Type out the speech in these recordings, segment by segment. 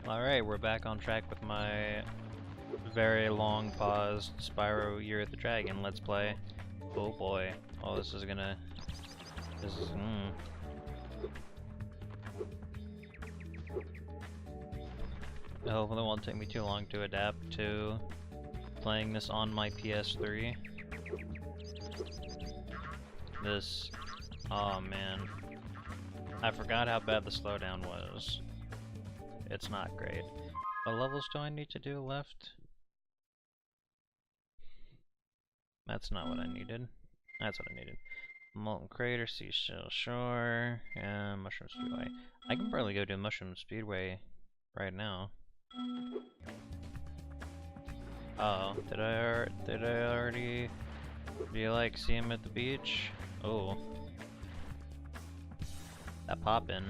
Alright, we're back on track with my very long paused Spyro Year of the Dragon Let's Play. Oh boy. Oh, this is gonna... This is... Hopefully it won't take me too long to adapt to playing this on my PS3. This... Oh man. I forgot how bad the slowdown was. It's not great. What levels do I need to do left? That's not what I needed. That's what I needed. Molten Crater, Seashell Shore, and Mushroom Speedway. I can probably go do Mushroom Speedway right now. Oh, did I already... Do you like see him at the beach? Oh. That pop-in.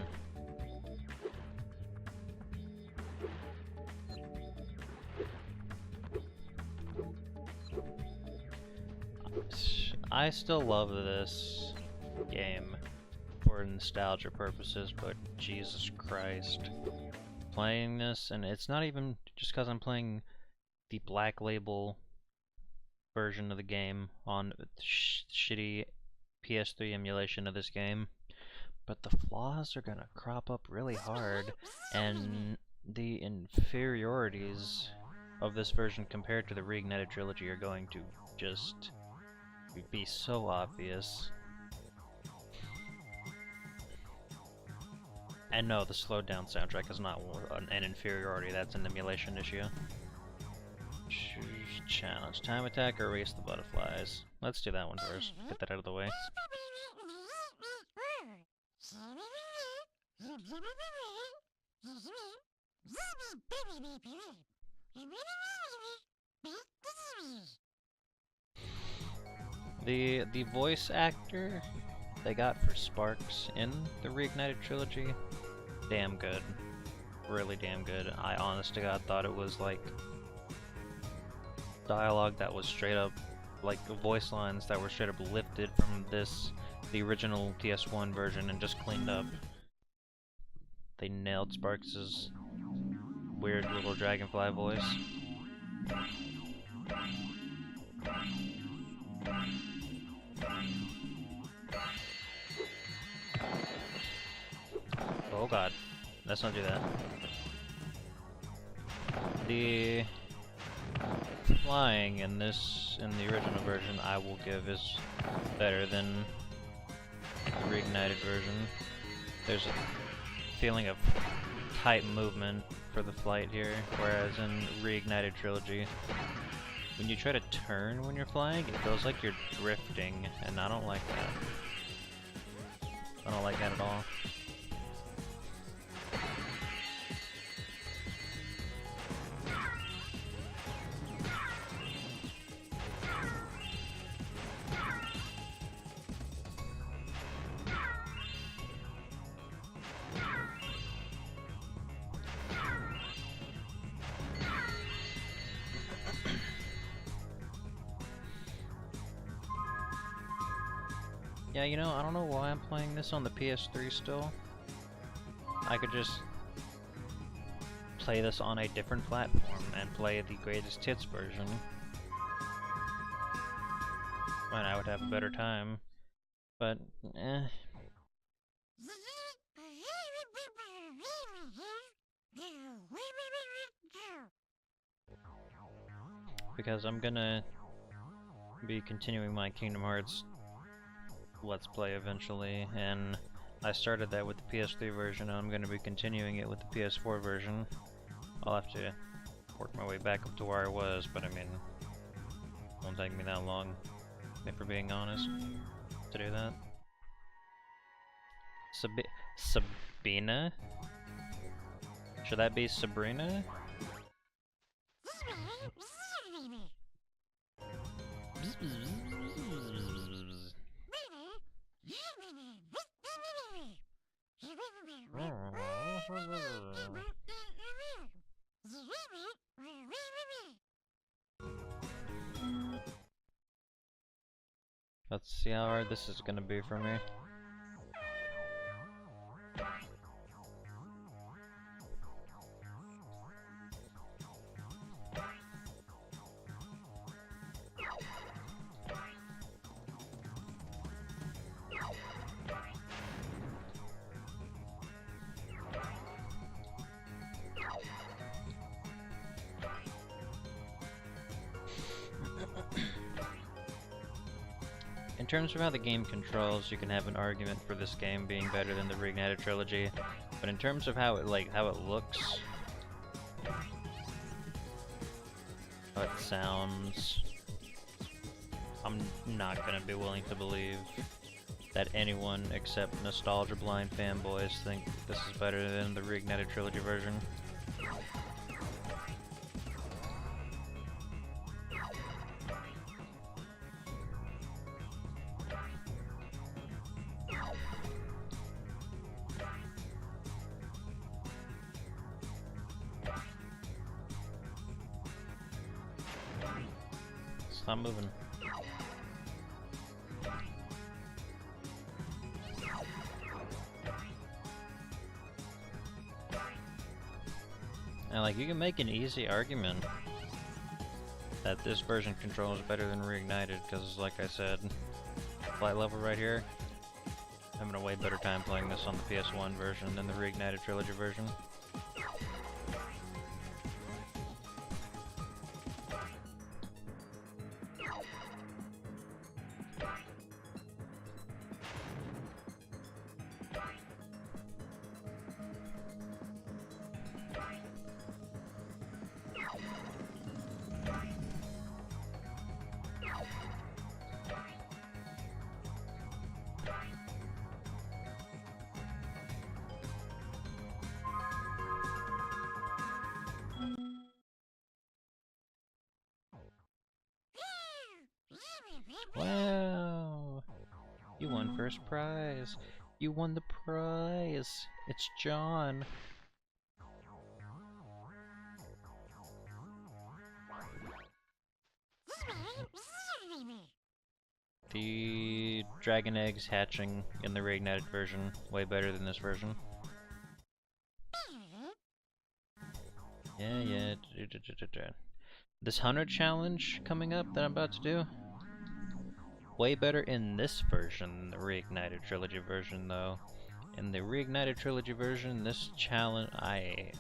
I still love this game for nostalgia purposes, but Jesus Christ. Playing this, and it's not even just because I'm playing the Black Label version of the game on shitty PS3 emulation of this game, but the flaws are gonna crop up really hard, and the inferiorities of this version compared to the Reignited trilogy are going to just be so obvious. And no, the slowed down soundtrack is not an inferiority, that's an emulation issue. Choose challenge. Time attack or race the butterflies? Let's do that one first. Get that out of the way. The voice actor they got for Sparks in the Reignited trilogy, damn good. Really damn good. I honest to God thought it was like dialogue that was straight up, like voice lines that were straight up lifted from the original PS1 version and just cleaned up. They nailed Sparks' weird little dragonfly voice. Oh god, let's not do that. The flying in the original version, I will give is better than the Reignited version. There's a feeling of tight movement for the flight here, whereas in Reignited trilogy, when you try to turn when you're flying, it feels like you're drifting, and I don't like that. I don't like that at all. Yeah, you know, I don't know why I'm playing this on the PS3 still. I could just play this on a different platform and play the greatest hits version. And I would have a better time. But, eh. Because I'm gonna be continuing my Kingdom Hearts Let's Play eventually, and I started that with the PS3 version, and I'm going to be continuing it with the PS4 version. I'll have to work my way back up to where I was, but I mean, it won't take me that long, if we're being honest, to do that. Sabina? Should that be Sabrina? Let's see how hard this is gonna be for me. in terms of how the game controls, you can have an argument for this game being better than the Reignited trilogy, but in terms of how it looks, how it sounds, I'm not gonna be willing to believe that anyone except nostalgia blind fanboys think this is better than the Reignited trilogy version. Stop moving. And like, you can make an easy argument that this version controls better than Reignited, because like I said, flight level right here, I'm having a way better time playing this on the PS1 version than the Reignited trilogy version. Wow! You won first prize! You won the prize! It's John! The dragon eggs hatching in the Reignited version, way better than this version. Yeah. This hunter challenge coming up that I'm about to do, way better in this version than the Reignited trilogy version, though. In the Reignited trilogy version, this challenge, I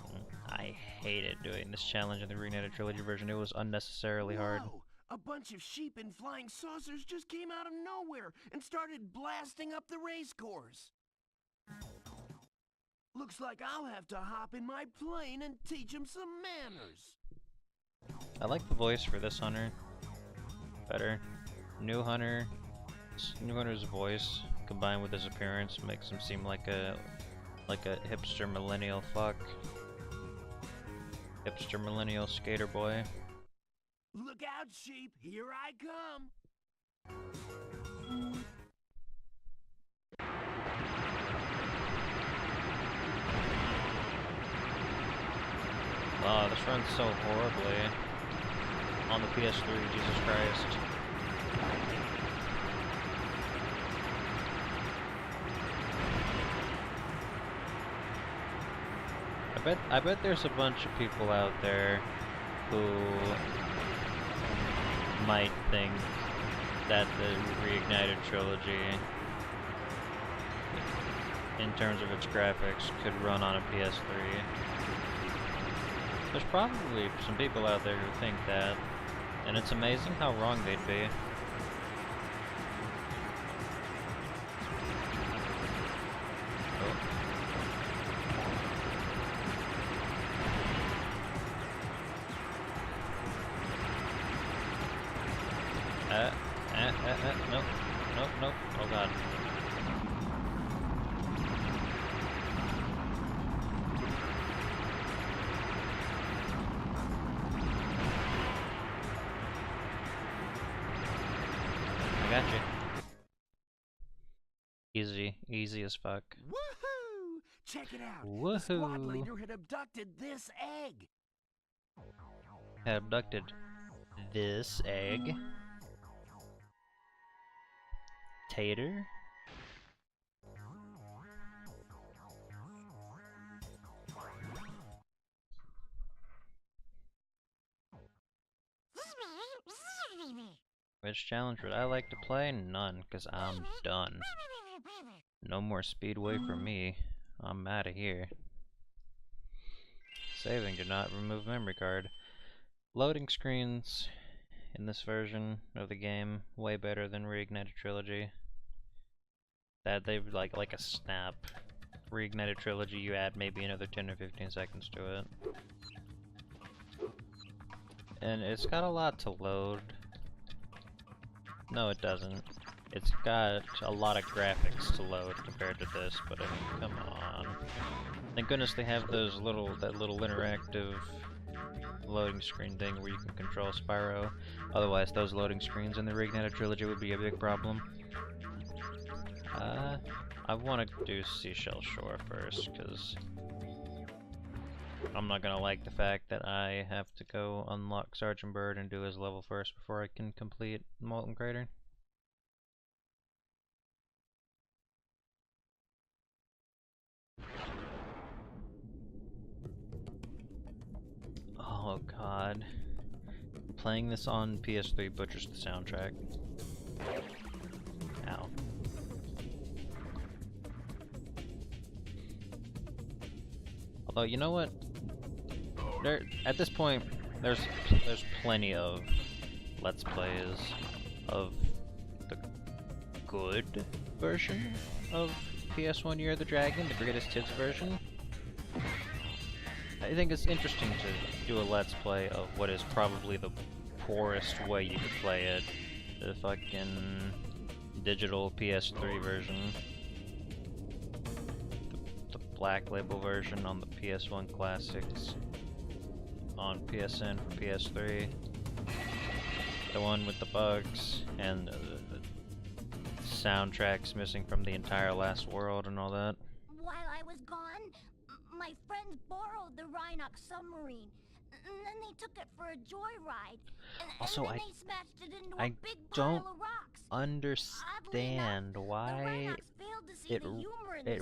hated doing this challenge in the Reignited trilogy version. It was unnecessarily hard. Whoa! A bunch of sheep and flying saucers just came out of nowhere and started blasting up the race course. Looks like I'll have to hop in my plane and teach them some manners. I like the voice for this hunter better. New hunter's voice combined with his appearance makes him seem like a hipster millennial fuck. Hipster millennial skater boy. Look out, sheep! Here I come! Oh, this runs so horribly on the PS3, Jesus Christ. I bet there's a bunch of people out there who might think that the Reignited trilogy, in terms of its graphics, could run on a PS3. There's probably some people out there who think that, and it's amazing how wrong they'd be. Nope, oh god. I got you. Easy as fuck. Woohoo! Check it out. Woohoo! The squad leader had abducted this egg. Had abducted this egg. Tater? Which challenge would I like to play? None, because I'm done. No more speedway for me. I'm out of here. Saving did not remove memory card. Loading screens in this version of the game. Way better than Reignited Trilogy. That they've like a snap. Reignited Trilogy, you add maybe another 10 or 15 seconds to it. And it's got a lot to load. No, it doesn't. It's got a lot of graphics to load compared to this, but I mean, come on. Thank goodness they have that little interactive loading screen thing where you can control Spyro. Otherwise, those loading screens in the Reignited Trilogy would be a big problem. I want to do Seashell Shore first, because I'm not gonna like the fact that I have to go unlock Sergeant Bird and do his level first before I can complete Molten Crater. Oh god. Playing this on PS3 butchers the soundtrack. Ow. Although, you know what? At this point, there's plenty of Let's Plays of the good version of PS1 Year of the Dragon, the Greatest Hits version. I think it's interesting to do a Let's Play of what is probably the poorest way you could play it. The fucking digital PS3 version. The Black Label version on the PS1 Classics. On PSN for PS3. The one with the bugs and the soundtracks missing from the entire last world and all that. While I was gone, my friends borrowed the Rhinox submarine, and then they took it for a joyride, and Also, then they smashed it into I a big don't pile of rocks. understand why it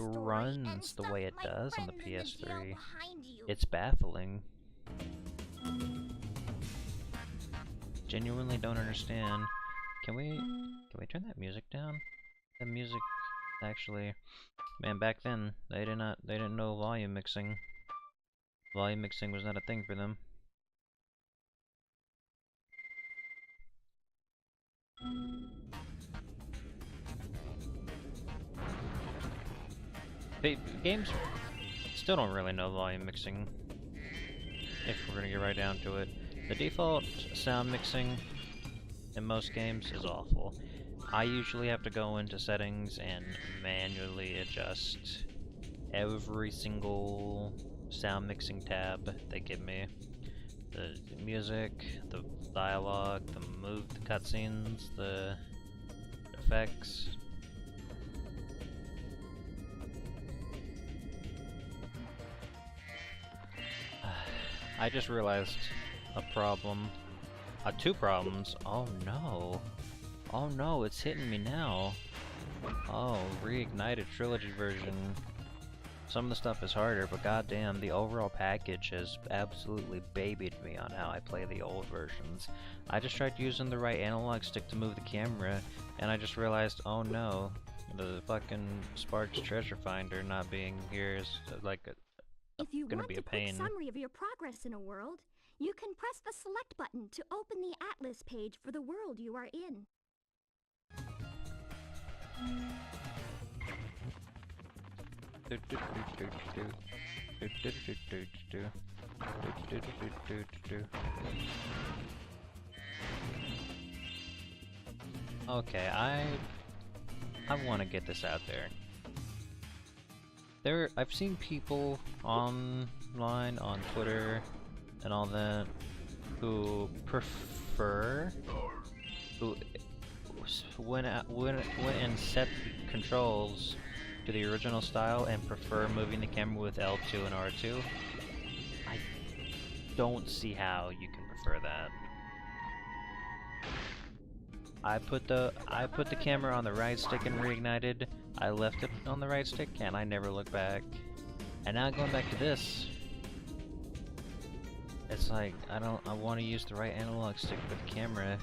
runs the way it does on the PS3. It's baffling. Genuinely don't understand. Can we turn that music down? The music actually, man, back then they didn't know volume mixing. Volume mixing was not a thing for them. Games still don't really know volume mixing, if we're gonna get right down to it. The default sound mixing in most games is awful. I usually have to go into settings and manually adjust every single sound mixing tab they give me. The music, the dialogue, the cutscenes, the effects. I just realized a problem. Two problems. Oh no. Oh no, it's hitting me now. Oh, Reignited Trilogy version. Some of the stuff is harder, but goddamn, the overall package has absolutely babied me on how I play the old versions. I just tried using the right analog stick to move the camera, and I just realized, oh no, the fucking Sparks Treasure Finder not being here is like If you gonna want be a a pain. quick summary of your progress in a world, you can press the select button to open the atlas page for the world you are in. Okay, I want to get this out there. I've seen people online, on Twitter, and all that, who went and set the controls to the original style and prefer moving the camera with L2 and R2. I don't see how you can prefer that. I put the camera on the right stick and Reignited. I left it on the right stick and I never looked back. And now going back to this, it's like I want to use the right analog stick for the camera.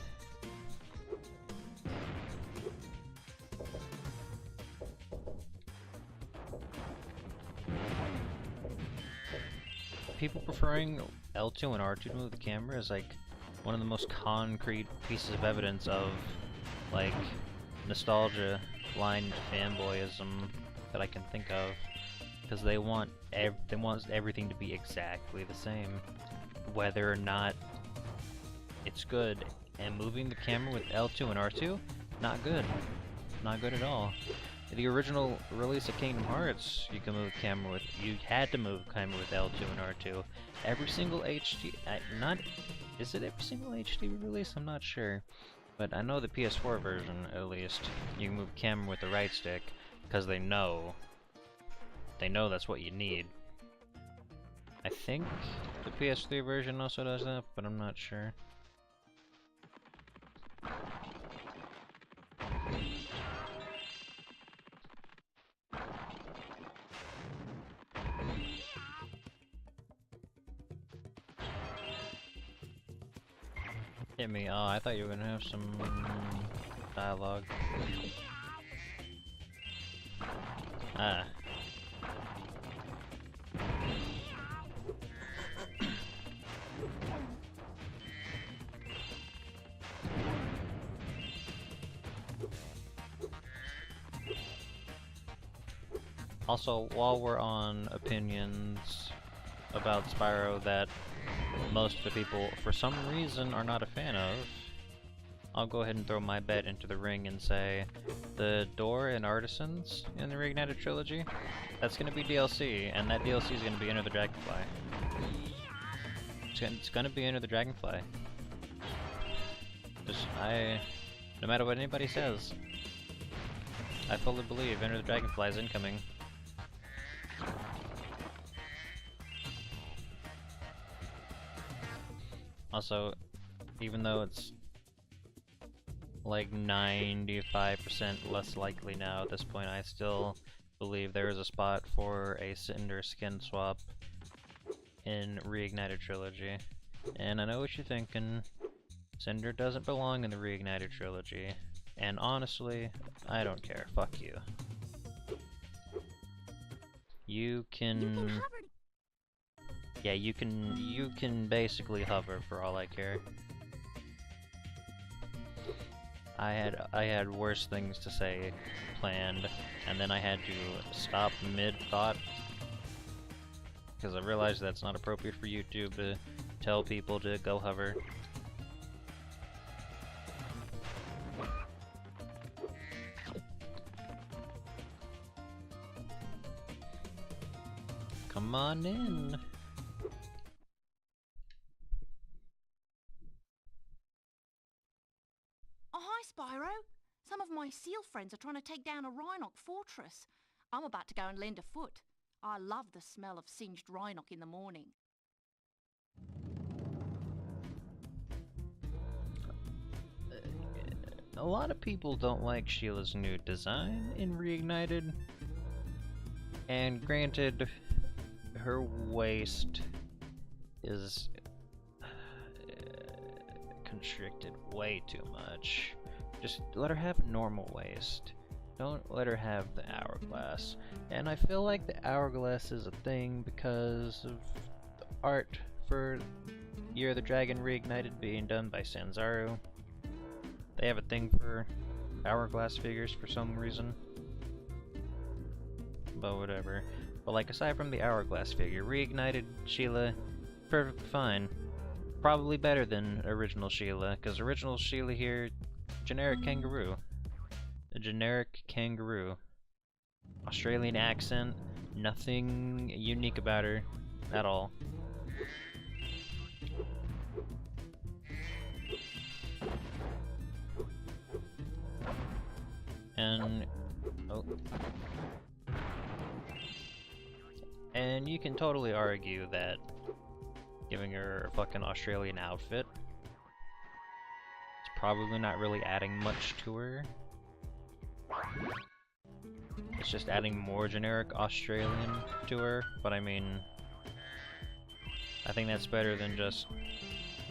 People preferring L2 and R2 to move the camera is like, one of the most concrete pieces of evidence of, like, nostalgia-blind fanboyism that I can think of, because they want everything to be exactly the same, whether or not it's good. And moving the camera with L2 and R2, not good, not good at all. The original release of Kingdom Hearts, you had to move the camera with L2 and R2. Every single HD, is it every single HD release? I'm not sure. But I know the PS4 version, at least, you can move the camera with the right stick, because they know that's what you need. I think the PS3 version also does that, but I'm not sure. Hit me. Oh, I thought you were gonna have some dialogue. Ah. Also, while we're on opinions about Spyro that most of the people, for some reason, are not a fan of, I'll go ahead and throw my bet into the ring and say the door and artisans in the Reignited trilogy, that's going to be DLC, and that DLC is going to be Enter the Dragonfly. It's going to be Enter the Dragonfly. No matter what anybody says, I fully believe Enter the Dragonfly is incoming. Also, even though it's like 95% less likely now at this point, I still believe there is a spot for a Cinder skin swap in Reignited Trilogy. And I know what you're thinking, Cinder doesn't belong in the Reignited Trilogy. And honestly, I don't care, fuck you. You can yeah, you can basically hover for all I care. I had worse things to say planned, and then I had to stop mid-thought because I realized that's not appropriate for YouTube to tell people to go hover. Come on in. Spyro, some of my seal friends are trying to take down a Rhinoc fortress. I'm about to go and lend a foot. I love the smell of singed Rhinoc in the morning. A lot of people don't like Sheila's new design in Reignited. And granted, her waist is constricted way too much. Just let her have a normal waist. Don't let her have the hourglass. And I feel like the hourglass is a thing because of the art for Year of the Dragon Reignited being done by Sanzaru. They have a thing for hourglass figures for some reason. But whatever. But like, aside from the hourglass figure, Reignited Sheila, perfectly fine. Probably better than original Sheila, because original Sheila here, generic kangaroo. A generic kangaroo. Australian accent, nothing unique about her at all. And and you can totally argue that giving her a fucking Australian outfit, it's probably not really adding much to her. It's just adding more generic Australian to her, but I mean, I think that's better than just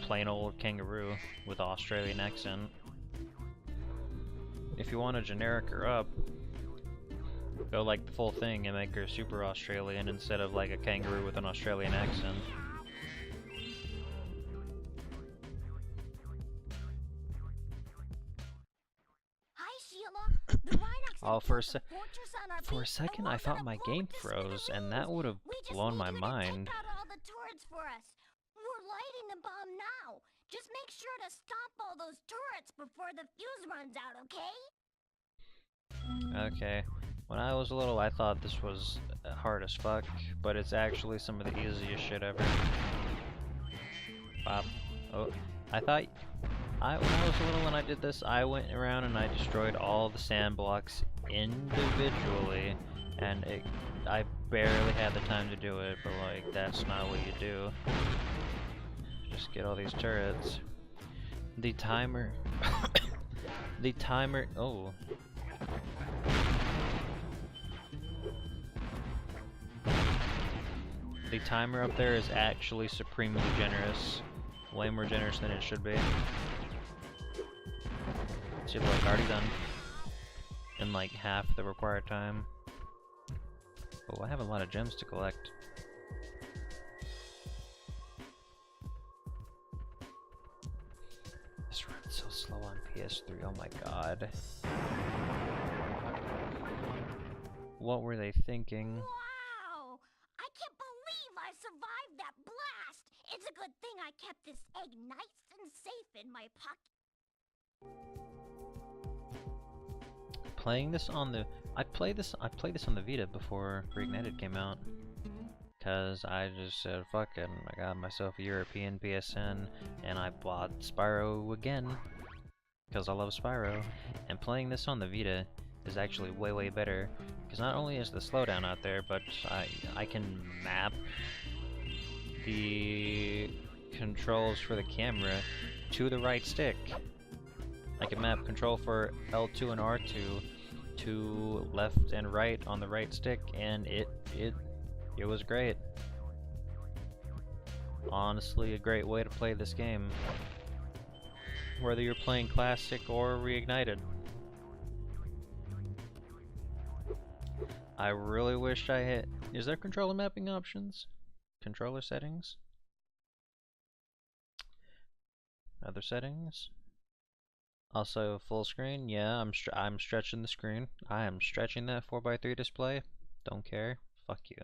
plain old kangaroo with Australian accent. If you want to generic her up, go like the full thing and make her super Australian instead of like a kangaroo with an Australian accent. Oh, built the fortress on our for a beach, second, and I we're thought gonna my blow game it to froze, and that smithereens. would have We just blown my need you to mind. take out all the turrets for us. We're lighting the bomb now. Just make sure to stop all those turrets before the fuse runs out, okay? Okay. When I was little, I thought this was hard as fuck, but it's actually some of the easiest shit ever. Pop. Oh, I thought... when I was little and I did this, I went around and I destroyed all the sand blocks individually, and I barely had the time to do it, but like, that's not what you do. Just get all these turrets. The timer... the timer... Oh. The timer up there is actually supremely generous. Way more generous than it should be. See, look, already done. In like half the required time. Oh, I have a lot of gems to collect. This runs so slow on PS3, oh my god. What were they thinking? Wow! I can't believe I survived that blast! It's a good thing I kept this egg nice and safe in my pocket. Playing this on the... I played this on the Vita before Reignited came out. Cause I just said, fuck it, I got myself a European PSN, and I bought Spyro again. Cause I love Spyro. And playing this on the Vita is actually way better. Cause not only is the slowdown out there, but I can map the controls for the camera to the right stick. I can map control for L2 and R2 to left and right on the right stick, and it was great. Honestly, a great way to play this game. Whether you're playing Classic or Reignited. I really wish I hit... Is there controller mapping options? Controller settings? Other settings? Also, full screen. Yeah, I'm stretching the screen. I am stretching that 4x3 display. Don't care. Fuck you.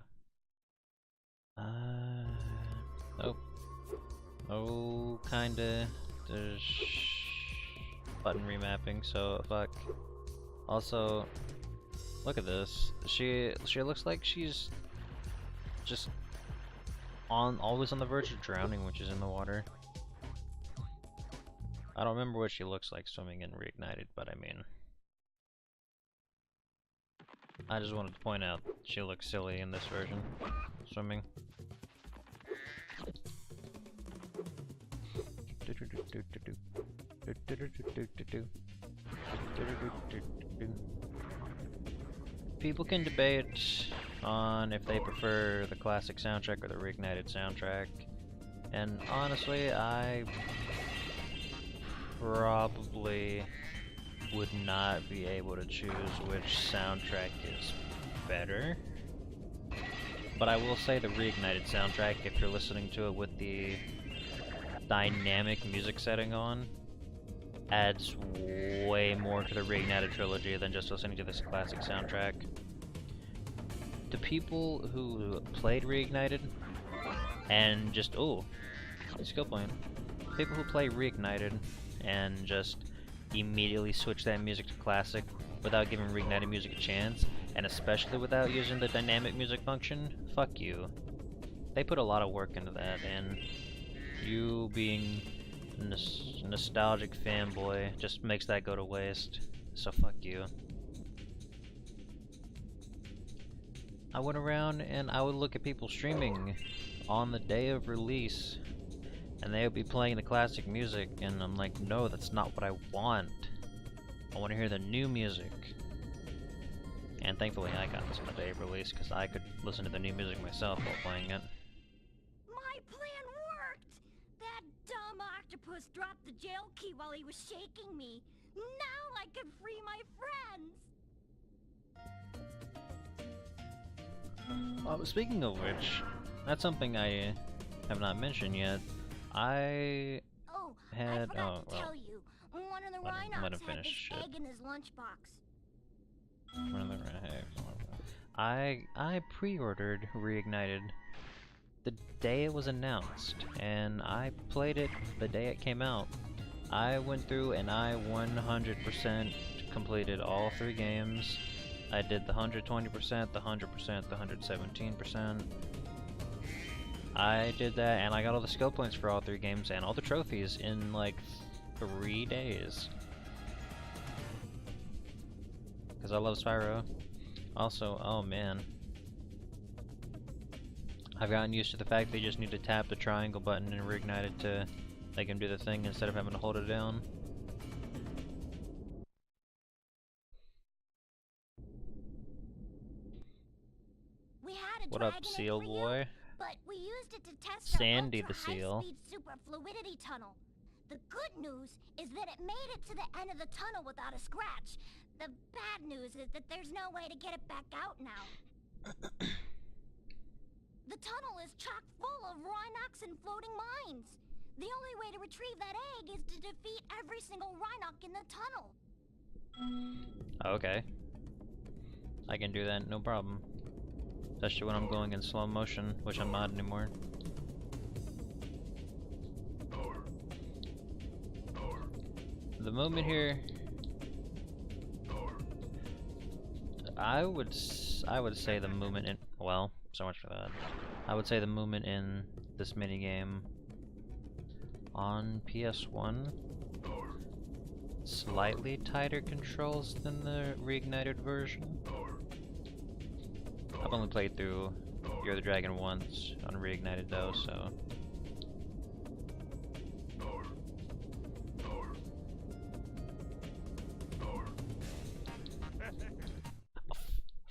Nope. Oh, kinda. There's button remapping, so fuck. Also, look at this. She looks like she's just always on the verge of drowning when she's in the water. I don't remember what she looks like swimming in Reignited, but I mean, I just wanted to point out she looks silly in this version, swimming. People can debate on if they prefer the classic soundtrack or the Reignited soundtrack, and honestly, I probably would not be able to choose which soundtrack is better. But I will say the Reignited soundtrack, if you're listening to it with the dynamic music setting on, adds way more to the Reignited trilogy than just listening to this classic soundtrack. The people who played Reignited and just, oh, skill point. People who play Reignited and just immediately switch that music to classic without giving Reignited music a chance, and especially without using the dynamic music function, fuck you. They put a lot of work into that, and you being nostalgic fanboy just makes that go to waste, so fuck you. I went around and I would look at people streaming on the day of release, and they would be playing the classic music, and I'm like, no, that's not what I want. I want to hear the new music. And thankfully I got this on the day of release, because I could listen to the new music myself while playing it. My plan worked! That dumb octopus dropped the jail key while he was shaking me. Now I can free my friends! Speaking of which, that's something I have not mentioned yet. I Oh, had... I forgot to tell you. One of the let him Rhinox had finish this shit. egg in his lunchbox. I pre-ordered Reignited the day it was announced, and I played it the day it came out. I went through and I 100% completed all 3 games. I did the 120%, the 100%, the 117%. I did that, and I got all the skill points for all 3 games and all the trophies in like 3 days. Because I love Spyro. Also, oh man. I've gotten used to the fact that you just need to tap the triangle button and reignite it to make him do the thing instead of having to hold it down. We had a What up, dragon seal egg for boy? you, but we used it to test Sandy our the seal. ultra-high-speed super fluidity tunnel. The good news is that it made it to the end of the tunnel without a scratch. The bad news is that there's no way to get it back out now. The tunnel is chock full of Rhinox and floating mines. The only way to retrieve that egg is to defeat every single Rhinox in the tunnel. Okay. I can do that, no problem. Especially when I'm going in slow motion, which I'm not anymore. The movement here, I would say the movement in, well, so much for that. I would say the movement in this minigame on PS1, slightly tighter controls than the Reignited version. I've only played through You're the Dragon once on Reignited though, so.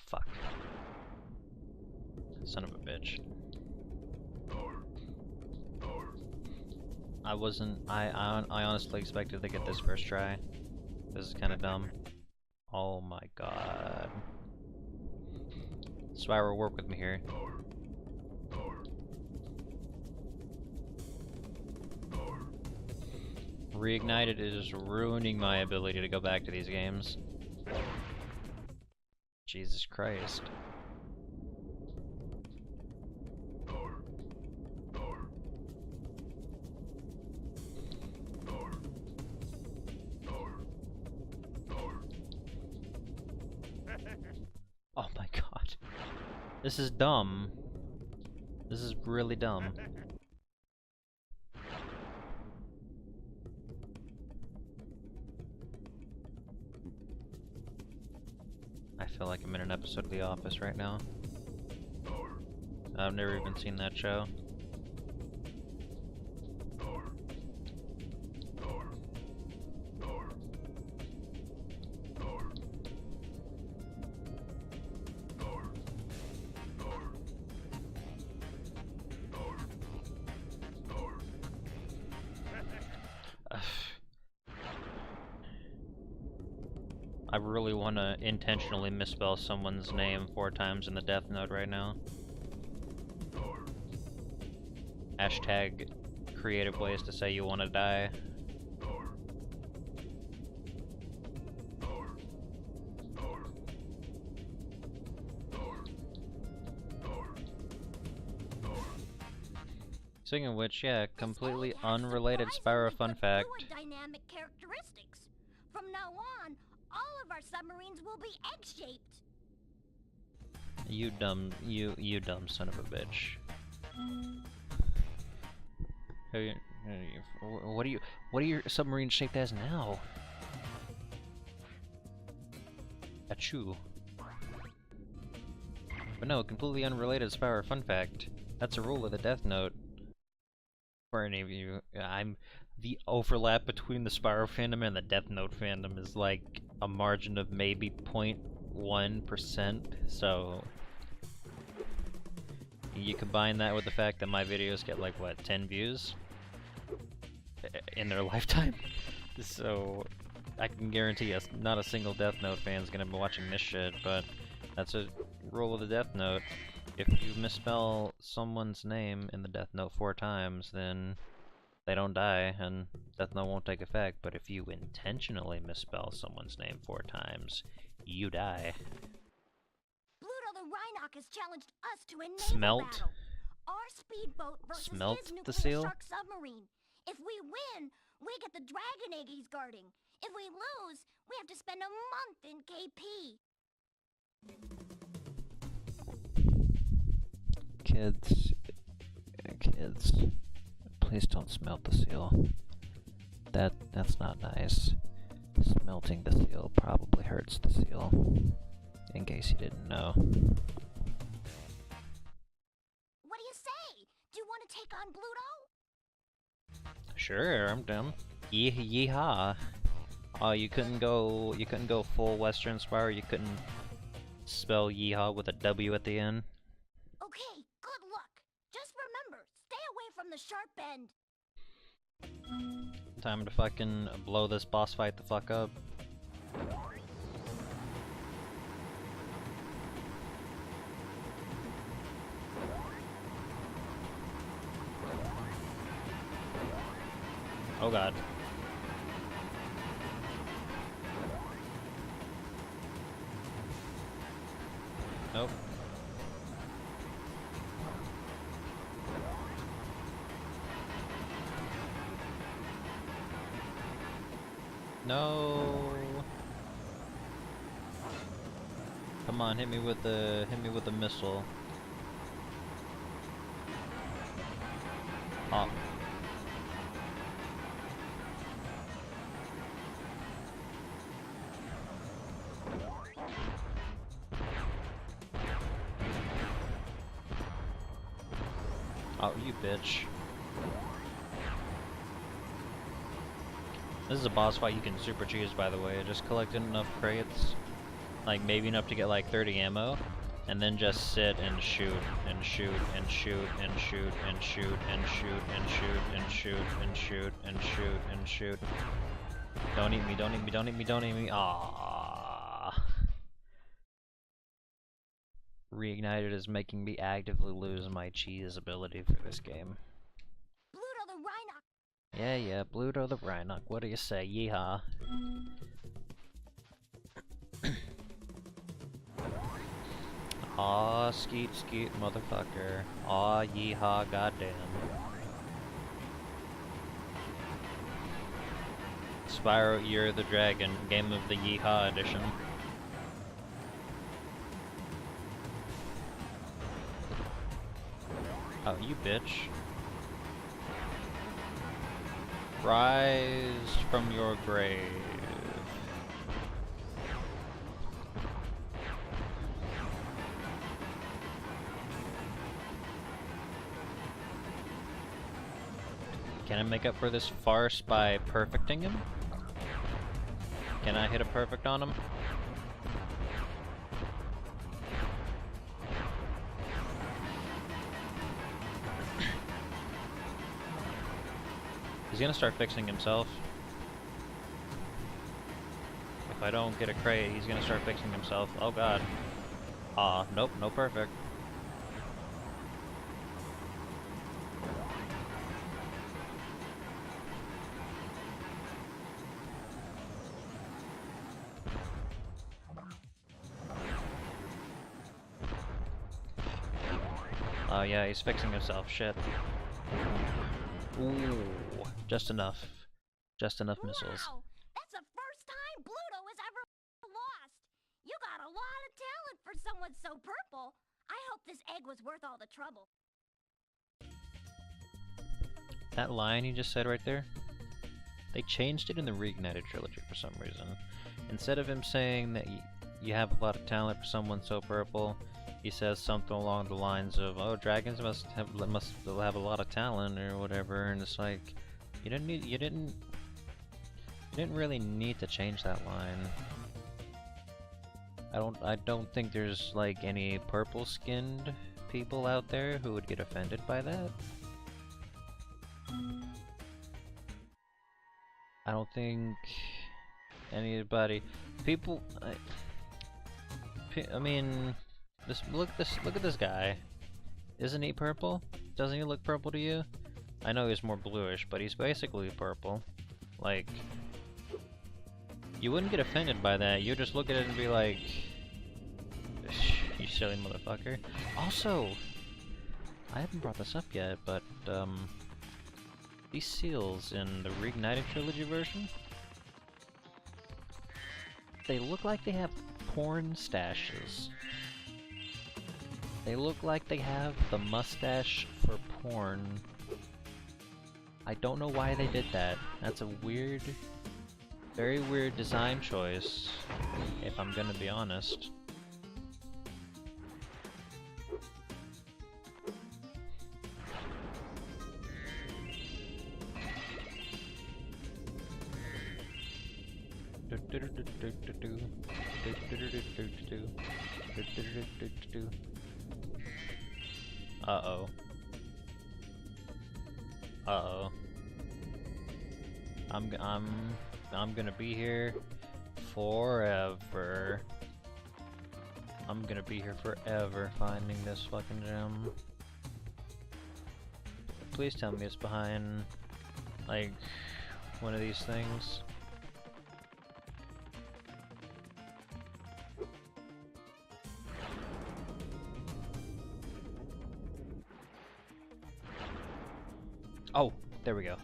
Fuck. Son of a bitch. I honestly expected to get this first try. This is kinda dumb. Oh my god. Spyro, work with me here. Reignited is ruining my ability to go back to these games. Jesus Christ. Oh my god. This is dumb. This is really dumb. I feel like I'm in an episode of The Office right now. I've never even seen that show. I really want to intentionally misspell someone's name 4 times in the Death Note right now. Hashtag creative ways to say you want to die. Speaking of which, yeah, completely unrelated Spyro fun fact. Dynamic characteristics. From now on, all of our submarines will be egg-shaped. You dumb son of a bitch. What are your submarines shaped as now? Achoo. But no, completely unrelated Spyro fun fact. That's a rule of the Death Note. For any of you, the overlap between the Spyro fandom and the Death Note fandom is like a margin of maybe 0.1%, so you combine that with the fact that my videos get like, what, 10 views? In their lifetime? So, I can guarantee us not a single Death Note fan is gonna be watching this shit, but that's a rule of the Death Note. If you misspell someone's name in the Death Note 4 times, then they don't die, and Death Note won't take effect. But if you intentionally misspell someone's name 4 times, you die. Pluto the Rhinoc has challenged us to a naval Smelt? battle. Our speedboat versus Smelt his the nuclear seal? shark submarine. If we win, we get the dragon egg he's guarding. If we lose, we have to spend a month in KP. Kids, please don't smelt the seal. That's not nice. Smelting the seal probably hurts the seal. In case you didn't know. What do you say? Do you want to take on Pluto? Sure, I'm down. Yeehaw. Oh, you couldn't go full Western Spyro. You couldn't spell yeehaw with a W at the end. Okay, good luck. Just remember, stay away from the sharp end. Time to fucking blow this boss fight the fuck up. Oh god. Nope. No. Come on, hit me with the missile. Oh. Oh, you bitch. This is a boss fight you can super choose, by the way. Just collected enough crates, like maybe enough to get like 30 ammo, and then just sit and shoot and shoot and shoot and shoot and shoot and shoot and shoot and shoot and shoot and shoot and shoot. Don't eat me, don't eat me, don't eat me, don't eat me. Ah. Reignited is making me actively lose my cheese ability for this game. Pluto the Rhinoc. Yeah, Pluto the Rhinoc. What do you say? Yeehaw. Aw, skeet, motherfucker. Aw, yeehaw, goddamn. Spyro, Year of the Dragon, Game of the Yeehaw Edition. Oh, you bitch. Rise from your grave. Can I make up for this farce by perfecting him? Can I hit a perfect on him? He's gonna start fixing himself. If I don't get a crate, he's gonna start fixing himself. Oh god. Nope, no perfect. Oh yeah, he's fixing himself. Shit. Ooh, just enough. Just enough missiles. Wow, that's the first time Pluto has ever lost. You got a lot of talent for someone so purple. I hope this egg was worth all the trouble. That line you just said right there, they changed it in the Reignited trilogy for some reason. Instead of him saying that you have a lot of talent for someone so purple, he says something along the lines of, "Oh, dragons must have a lot of talent or whatever," and it's like, you didn't really need to change that line. I don't think there's like any purple-skinned people out there who would get offended by that. I don't think anybody, people. I mean, look at this guy. Isn't he purple? Doesn't he look purple to you? I know he's more bluish, but he's basically purple. Like, You wouldn't get offended by that. You'd just look at it and be like, you silly motherfucker. Also, I haven't brought this up yet, but these seals in the Reignited trilogy version, they look like they have porn stashes. They look like they have the mustache for porn. I don't know why they did that. That's a weird, very weird design choice, if I'm gonna be honest. Uh-oh. Uh-oh. I'm gonna be here forever. I'm gonna be here forever finding this fucking gem. Please tell me it's behind, like, one of these things. Oh, there we go.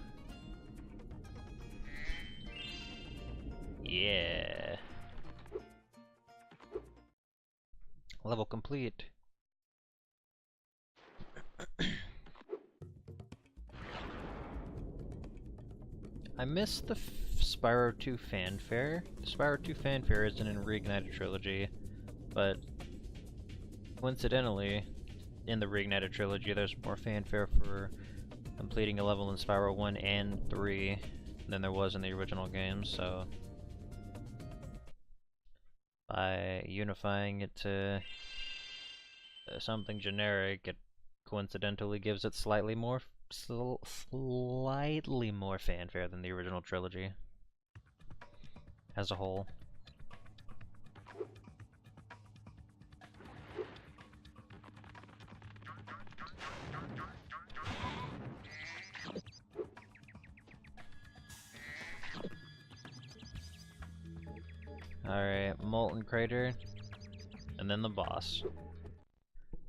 Yeah. Level complete. I missed the Spyro 2 fanfare. The Spyro 2 fanfare isn't in Reignited trilogy, but coincidentally, in the Reignited trilogy, there's more fanfare for completing a level in Spyro 1 and 3 than there was in the original game, so by unifying it to something generic, it coincidentally gives it slightly more fanfare than the original trilogy as a whole. Alright, Molten Crater, and then the boss,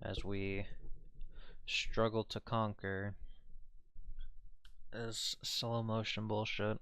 as we struggle to conquer this slow motion bullshit.